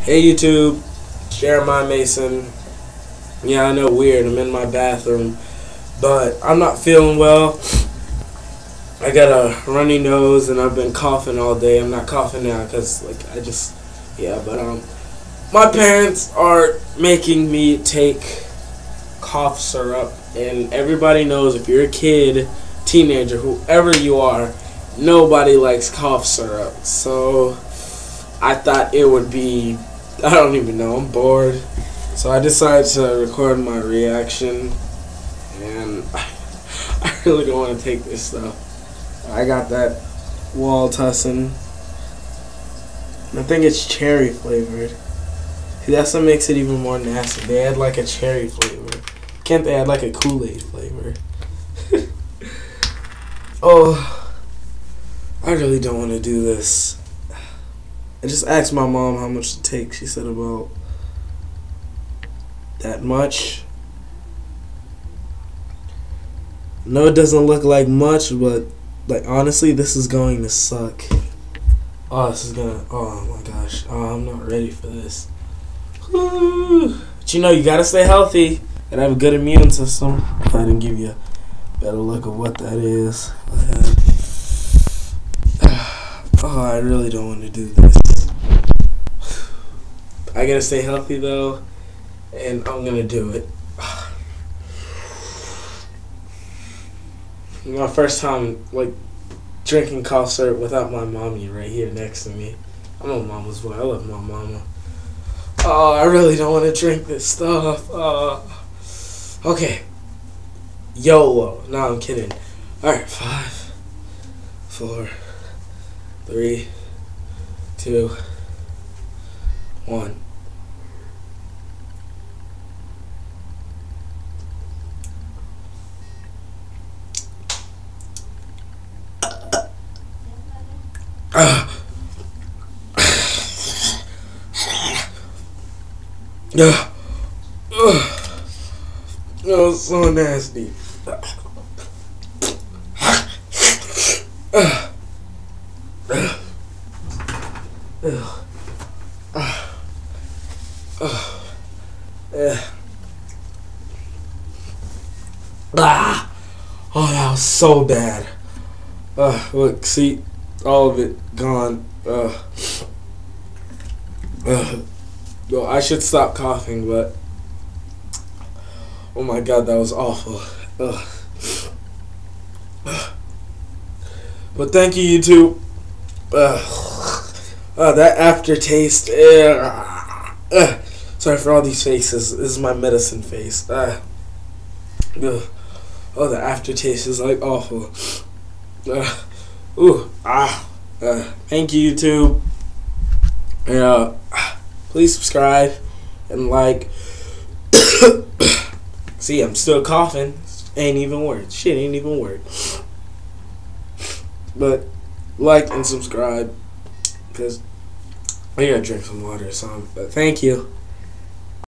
Hey YouTube, Jeremiah Mason. Yeah, I know, weird. I'm in my bathroom, but I'm not feeling well. I got a runny nose and I've been coughing all day. I'm not coughing now because my parents are making me take cough syrup, and everybody knows if you're a kid, teenager, whoever you are, nobody likes cough syrup. So I thought it would be, I don't even know, I'm bored. So I decided to record my reaction, and I really don't want to take this stuff. I got that wall tussin. I think it's cherry flavored. See, that's what makes it even more nasty. They add like a cherry flavor. Can't they add like a Kool-Aid flavor? Oh, I really don't want to do this. I just asked my mom how much to take. She said about that much. No, it doesn't look like much, but like honestly, this is going to suck. Oh, this is gonna. Oh my gosh. Oh, I'm not ready for this. But you know, you gotta stay healthy and have a good immune system. I didn't give you a better look of what that is. Oh, I really don't want to do this. I gotta stay healthy though, and I'm gonna do it. My first time like drinking cough syrup without my mommy right here next to me. I'm a mama's boy. I love my mama. Oh, I really don't want to drink this stuff. Okay. YOLO. No, I'm kidding. Alright, 5, 4, 3, 2, 1. Oh, so nasty. Oh, that was so bad. Look, see, all of it gone. Well, I should stop coughing, but oh my god, that was awful. But thank you, YouTube. That aftertaste. Sorry for all these faces. This is my medicine face. Oh, the aftertaste is like awful. Thank you, YouTube. Please subscribe and like. See, I'm still coughing. Ain't even words. Shit ain't even words. But like and subscribe, because I gotta drink some water or something. But thank you.